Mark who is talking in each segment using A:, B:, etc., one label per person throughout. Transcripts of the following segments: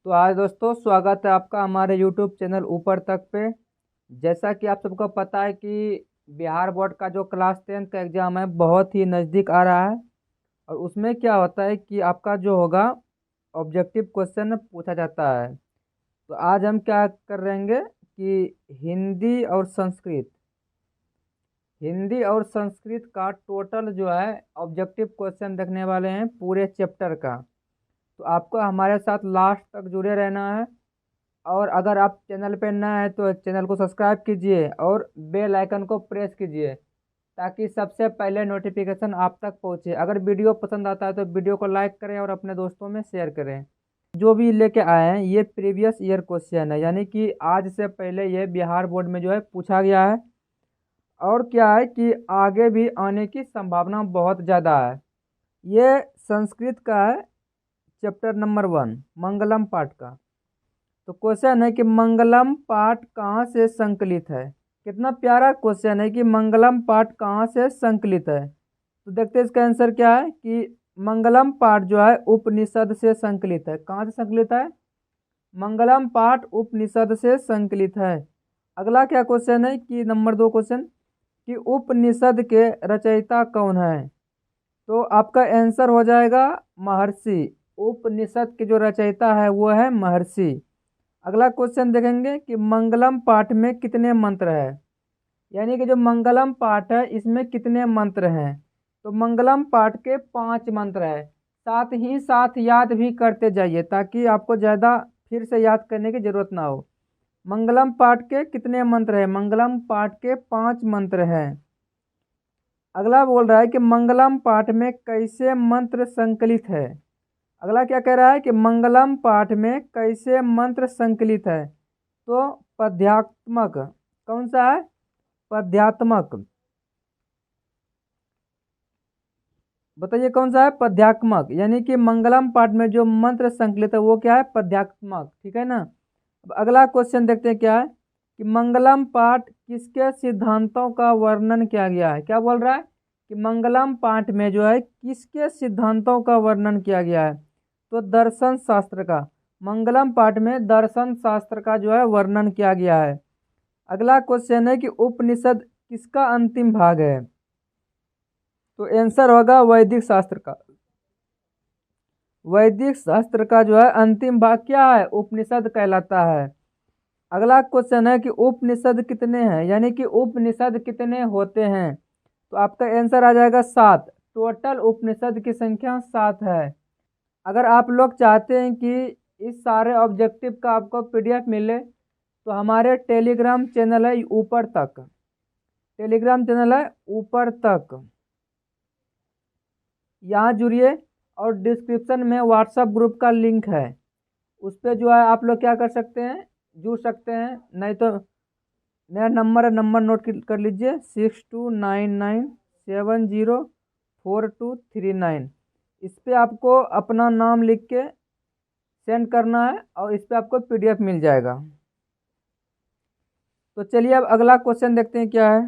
A: तो आज दोस्तों स्वागत है आपका हमारे यूट्यूब चैनल ऊपर तक पे। जैसा कि आप सबको पता है कि बिहार बोर्ड का जो क्लास 10 का एग्ज़ाम है बहुत ही नज़दीक आ रहा है। और उसमें क्या होता है कि आपका जो होगा ऑब्जेक्टिव क्वेश्चन पूछा जाता है। तो आज हम क्या कर रहेंगे कि हिंदी और संस्कृत का टोटल जो है ऑब्जेक्टिव क्वेश्चन देखने वाले हैं पूरे चैप्टर का। तो आपको हमारे साथ लास्ट तक जुड़े रहना है। और अगर आप चैनल पे नए हैं तो चैनल को सब्सक्राइब कीजिए और बेल आइकन को प्रेस कीजिए ताकि सबसे पहले नोटिफिकेशन आप तक पहुंचे। अगर वीडियो पसंद आता है तो वीडियो को लाइक करें और अपने दोस्तों में शेयर करें। जो भी लेके आए हैं ये प्रीवियस ईयर क्वेश्चन है, यानी कि आज से पहले ये बिहार बोर्ड में जो है पूछा गया है। और क्या है कि आगे भी आने की संभावना बहुत ज़्यादा है। ये संस्कृत का है, चैप्टर नंबर 1 मंगलम पाठ का। तो क्वेश्चन है कि मंगलम पाठ कहाँ से संकलित है। कितना प्यारा क्वेश्चन है कि मंगलम पाठ कहाँ से संकलित है। तो देखते हैं इसका आंसर क्या है कि मंगलम पाठ जो है उपनिषद से संकलित है। कहाँ से संकलित है? मंगलम पाठ उपनिषद से संकलित है। अगला क्या क्वेश्चन है कि नंबर 2 क्वेश्चन कि उपनिषद के रचयिता कौन है। तो आपका आंसर हो जाएगा महर्षि। उपनिषद के जो रचयिता है वो है महर्षि। अगला क्वेश्चन देखेंगे कि मंगलम पाठ में कितने मंत्र है, यानी कि जो मंगलम पाठ है इसमें कितने मंत्र हैं। तो मंगलम पाठ के 5 मंत्र है। साथ ही साथ याद भी करते जाइए ताकि आपको ज़्यादा फिर से याद करने की ज़रूरत ना हो। मंगलम पाठ के कितने मंत्र हैं? मंगलम पाठ के 5 मंत्र हैं। अगला बोल रहा है कि मंगलम पाठ में कैसे मंत्र संकलित है। अगला क्या कह रहा है कि मंगलम पाठ में कैसे मंत्र संकलित है। तो पद्यात्मक। कौन सा है? पद्यात्मक। बताइए कौन सा है? पद्यात्मक। यानी कि मंगलम पाठ में जो मंत्र संकलित है वो क्या है? पद्यात्मक। ठीक है ना। अब अगला क्वेश्चन देखते हैं क्या है कि मंगलम पाठ किसके सिद्धांतों का वर्णन किया गया है। क्या बोल रहा है कि मंगलम पाठ में जो है किसके सिद्धांतों का वर्णन किया गया है। तो दर्शन शास्त्र का। मंगलम पाठ में दर्शन शास्त्र का जो है वर्णन किया गया है। अगला क्वेश्चन है कि उपनिषद किसका अंतिम भाग है। तो आंसर होगा वैदिक शास्त्र का। वैदिक शास्त्र का जो है अंतिम भाग क्या है? उपनिषद कहलाता है। अगला क्वेश्चन है कि उपनिषद कितने हैं, यानी कि उपनिषद कितने होते हैं। तो आपका आंसर आ जाएगा 7। टोटल उपनिषद की संख्या 7 है। अगर आप लोग चाहते हैं कि इस सारे ऑब्जेक्टिव का आपको पीडीएफ मिले तो हमारे टेलीग्राम चैनल है ऊपर तक। टेलीग्राम चैनल है ऊपर तक, यहाँ जुड़िए। और डिस्क्रिप्शन में व्हाट्सएप ग्रुप का लिंक है, उस पर जो है आप लोग क्या कर सकते हैं, जुड़ सकते हैं। नहीं तो मेरा नंबर है, नंबर नोट कर लीजिए 6299704239। इस पे आपको अपना नाम लिख के सेंड करना है और इस पे आपको पीडीएफ मिल जाएगा। तो चलिए अब अगला क्वेश्चन देखते हैं क्या है।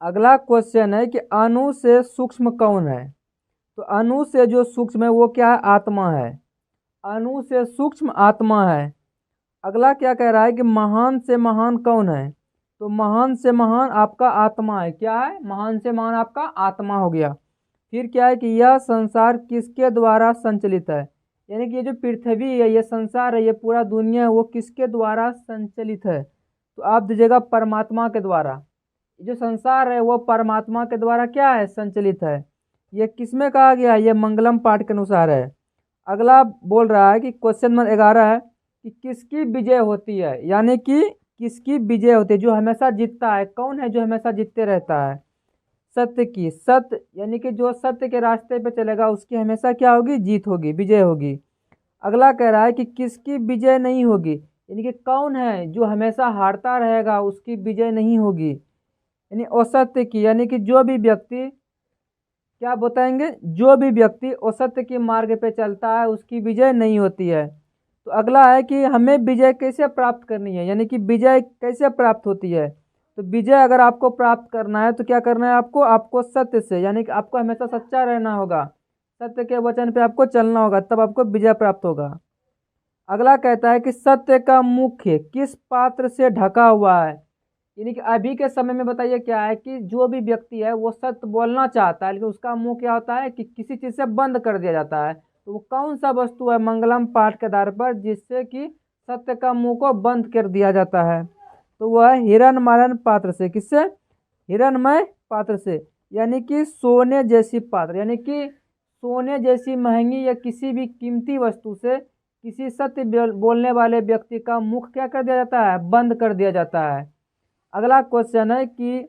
A: अगला क्वेश्चन है कि अणु से सूक्ष्म कौन है। तो अणु से जो सूक्ष्म है वो क्या है? आत्मा है। अणु से सूक्ष्म आत्मा है। अगला क्या कह रहा है कि महान से महान कौन है। तो महान से महान आपका आत्मा है। क्या है? महान से महान आपका आत्मा हो गया। फिर क्या है कि यह संसार किसके द्वारा संचालित है, यानी कि ये जो पृथ्वी है, ये संसार है, ये पूरा दुनिया है, वो किसके द्वारा संचालित है। तो आप दीजिएगा परमात्मा के द्वारा। जो संसार है वो परमात्मा के द्वारा क्या है? संचालित है। ये किसमें कहा गया है? ये मंगलम पाठ के अनुसार है। अगला बोल रहा है कि क्वेश्चन नंबर 11 है कि किसकी विजय होती है, यानी कि किसकी विजय होती है, जो हमेशा जीतता है। कौन है जो हमेशा जीतते रहता है? सत्य की। सत्य यानी कि जो सत्य के रास्ते पे चलेगा उसकी हमेशा क्या होगी? जीत होगी, विजय होगी। अगला कह रहा है कि किसकी विजय नहीं होगी, यानी कि कौन है जो हमेशा हारता रहेगा, उसकी विजय नहीं होगी। यानी असत्य की, यानी कि जो भी व्यक्ति क्या बताएंगे, जो भी व्यक्ति असत्य के मार्ग पे चलता है उसकी विजय नहीं होती है। तो अगला है कि हमें विजय कैसे प्राप्त करनी है, यानी कि विजय कैसे प्राप्त होती है। तो विजय अगर आपको प्राप्त करना है तो क्या करना है आपको सत्य से, यानी कि आपको हमेशा सच्चा रहना होगा, सत्य के वचन पे आपको चलना होगा, तब आपको विजय प्राप्त होगा। अगला कहता है कि सत्य का मुख्य किस पात्र से ढका हुआ है। यानी कि अभी के समय में बताइए क्या है कि जो भी व्यक्ति है वो सत्य बोलना चाहता है, लेकिन उसका मुंह क्या होता है कि किसी चीज़ से बंद कर दिया जाता है। तो वो कौन सा वस्तु है मंगलम पाठ के आधार पर जिससे कि सत्य का मुंह को बंद कर दिया जाता है। तो वह हिरणमय पात्र से, किससे, हिरणमय पात्र से, यानी कि सोने जैसी पात्र, यानी कि सोने जैसी महंगी या किसी भी कीमती वस्तु से किसी सत्य बोलने वाले व्यक्ति का मुख क्या कर दिया जाता है, बंद कर दिया जाता है। अगला क्वेश्चन है कि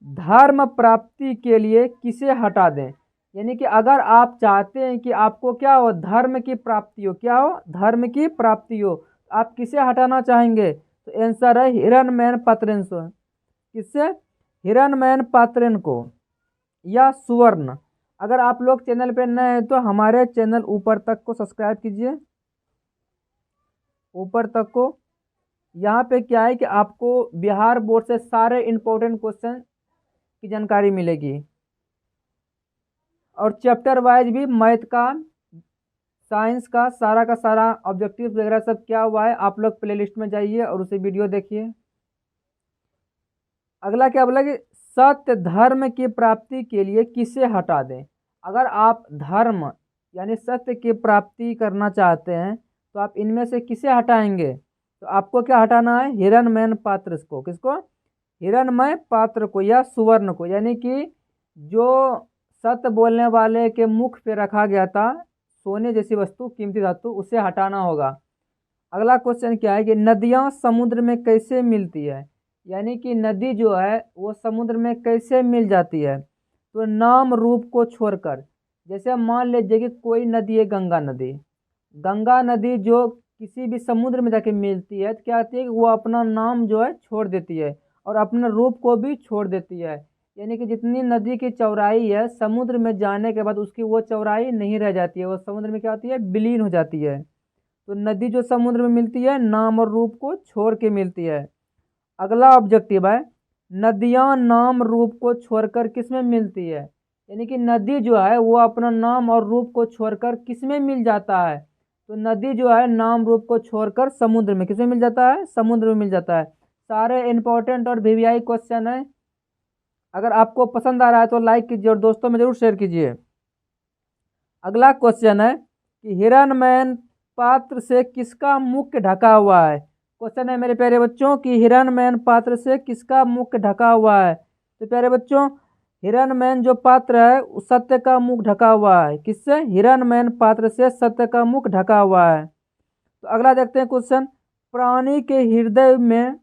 A: धर्म प्राप्ति के लिए किसे हटा दें। यानी कि अगर आप चाहते हैं कि आपको क्या हो, धर्म की प्राप्ति हो, क्या हो, धर्म की प्राप्ति हो, आप किसे हटाना चाहेंगे। तो आंसर है हिरणमय पात्रेन को। किससे, हिरणमय पात्रेन को या सुवर्ण। अगर आप लोग चैनल पे नए हैं तो हमारे चैनल ऊपर तक को सब्सक्राइब कीजिए, ऊपर तक को। यहाँ पे क्या है कि आपको बिहार बोर्ड से सारे इम्पोर्टेंट क्वेश्चन की जानकारी मिलेगी और चैप्टर वाइज भी मैथ का, साइंस का सारा ऑब्जेक्टिव वगैरह सब क्या हुआ है, आप लोग प्लेलिस्ट में जाइए और उसे वीडियो देखिए। अगला क्या बोला कि सत्य धर्म की प्राप्ति के लिए किसे हटा दें। अगर आप धर्म यानी सत्य की प्राप्ति करना चाहते हैं तो आप इनमें से किसे हटाएंगे। तो आपको क्या हटाना है, हिरणमय पात्र को। किसको, हिरणमय पात्र को या सुवर्ण को, यानी कि जो सत्य बोलने वाले के मुख पे रखा गया था सोने जैसी वस्तु, कीमती धातु, उसे हटाना होगा। अगला क्वेश्चन क्या है कि नदियाँ समुद्र में कैसे मिलती है। यानी कि नदी जो है वो समुद्र में कैसे मिल जाती है। तो नाम रूप को छोड़कर, जैसे मान लीजिए कि कोई नदी है गंगा नदी, गंगा नदी जो किसी भी समुद्र में जाके मिलती है तो क्या होती है कि वो अपना नाम जो है छोड़ देती है और अपने रूप को भी छोड़ देती है। यानी कि जितनी नदी की चौड़ाई है समुद्र में जाने के बाद उसकी वो चौड़ाई नहीं रह जाती है, वो समुद्र में क्या होती है, विलीन हो जाती है। तो नदी जो समुद्र में मिलती है नाम और रूप को छोड़ के मिलती है। अगला ऑब्जेक्टिव है नदियाँ नाम रूप को छोड़कर किस में मिलती है। यानी कि नदी जो है वो अपना नाम और रूप को छोड़कर किस में मिल जाता है। तो नदी जो है नाम रूप को छोड़कर समुद्र में, किस में मिल जाता है, समुद्र में मिल जाता है। सारे इंपॉर्टेंट और वीवीआई क्वेश्चन है। अगर आपको पसंद आ रहा है तो लाइक कीजिए और दोस्तों में जरूर शेयर कीजिए। अगला क्वेश्चन है कि हिरणमय पात्र से किसका मुख ढका हुआ है। क्वेश्चन है मेरे प्यारे बच्चों कि हिरणमय पात्र से किसका मुख ढका हुआ है। तो प्यारे बच्चों हिरणमय जो पात्र है उस सत्य का मुख ढका हुआ है। किससे, हिरणमय पात्र से सत्य का मुख ढका हुआ है। तो अगला देखते हैं क्वेश्चन, प्राणी के हृदय में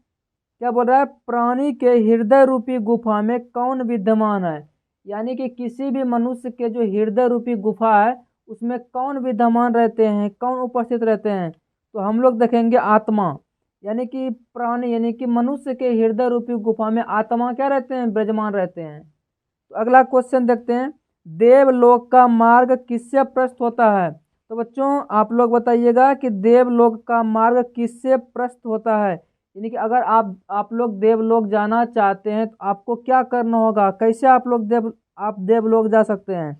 A: क्या बोल रहा है, प्राणी के हृदय रूपी गुफा में कौन विद्यमान है। यानी कि किसी भी मनुष्य के जो हृदय रूपी गुफा है उसमें कौन विद्यमान रहते हैं, कौन उपस्थित रहते हैं। तो हम लोग देखेंगे आत्मा। यानी कि प्राणी यानी कि मनुष्य के हृदय रूपी गुफा में आत्मा क्या रहते हैं, विराजमान रहते हैं। तो अगला क्वेश्चन देखते हैं, देवलोक का मार्ग किससे प्रस्तुत होता है। तो बच्चों आप लोग बताइएगा कि देवलोक का मार्ग किससे प्रस्तुत होता है। यानी कि अगर आप लोग देवलोक जाना चाहते हैं तो आपको क्या करना होगा, कैसे आप देवलोक जा सकते हैं।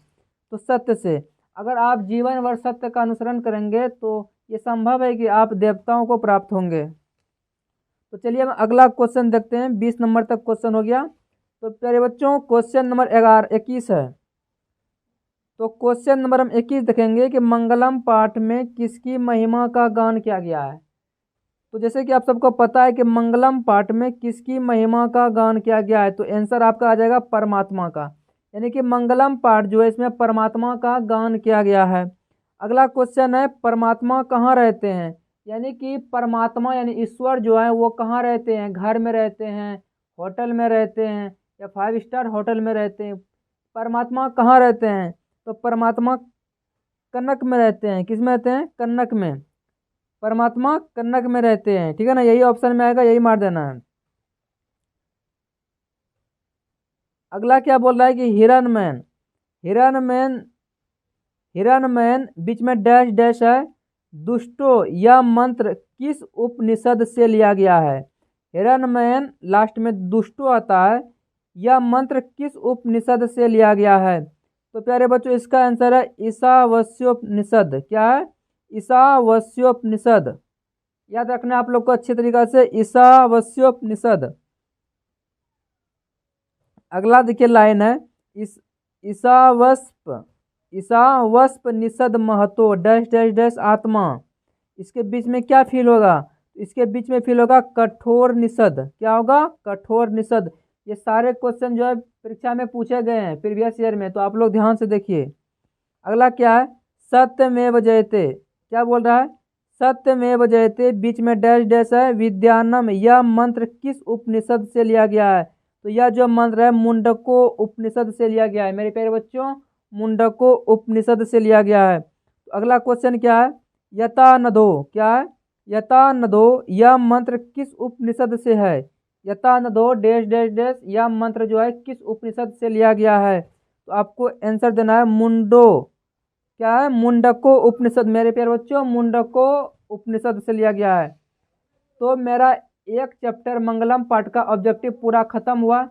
A: तो सत्य से, अगर आप जीवन भर सत्य का अनुसरण करेंगे तो ये संभव है कि आप देवताओं को प्राप्त होंगे। तो चलिए हम अगला क्वेश्चन देखते हैं। 20 नंबर तक क्वेश्चन हो गया। तो प्यारे बच्चों क्वेश्चन नंबर 21 है। तो क्वेश्चन नंबर हम 21 देखेंगे कि मंगलम पाठ में किसकी महिमा का गान किया गया है। तो जैसे कि आप सबको पता है कि मंगलम पाठ में किसकी महिमा का गान किया गया है। तो आंसर आपका आ जाएगा परमात्मा का। यानी कि मंगलम पाठ जो है इसमें परमात्मा का गान किया गया है। अगला क्वेश्चन है परमात्मा कहाँ रहते हैं। यानी कि परमात्मा यानी ईश्वर जो है वो कहाँ रहते हैं, घर में रहते हैं, होटल में रहते हैं या 5 स्टार होटल में रहते हैं। परमात्मा कहाँ रहते हैं। तो परमात्मा कनक में रहते हैं। किस में रहते हैं, कनक में। परमात्मा कनक में रहते हैं, ठीक है ना, यही ऑप्शन में आएगा, यही मार देना है। अगला क्या बोल रहा है कि हिरणमय, हिरणमय, हिरणमय बीच में डैश डैश है, दुष्टो यह मंत्र किस उपनिषद से लिया गया है। हिरण्मयन लास्ट में दुष्टो आता है। यह मंत्र किस उपनिषद से लिया गया है? तो प्यारे बच्चों इसका आंसर है ईशावास्योपनिषद। क्या है? ईशावास्योपनिषद। याद रखना आप लोग को अच्छी तरीके से, ईशावास्योपनिषद। अगला देखिए लाइन है, इस ईशावस्प निषद महतो डैश डैश डैश आत्मा। इसके बीच में क्या फील होगा? इसके बीच में फील होगा कठोर निषद। क्या होगा? कठोर निषद। ये सारे क्वेश्चन जो है परीक्षा में पूछे गए हैं प्रीवियस ईयर में, तो आप लोग ध्यान से देखिए। अगला क्या है? सत्यमेव जयते। क्या बोल रहा है? सत्यमेव जयते, बीच में डैश डैश है, विद्यानम। यह मंत्र किस उपनिषद से लिया गया है? तो यह जो मंत्र है मुंडको उपनिषद से लिया गया है मेरे प्यारे बच्चों, मुंडको उपनिषद से लिया गया है। तो अगला क्वेश्चन क्या है? यतानदो। क्या है? यतानदो, यह मंत्र किस उपनिषद से है? यतानदो डैश डैश डैश, यह मंत्र जो है किस उपनिषद से लिया गया है? तो आपको आंसर देना है मुंडो। क्या है? मुंडको उपनिषद मेरे प्यारे बच्चों, मुंडको उपनिषद से लिया गया है। तो मेरा एक चैप्टर मंगलम पाठ का ऑब्जेक्टिव पूरा खत्म हुआ।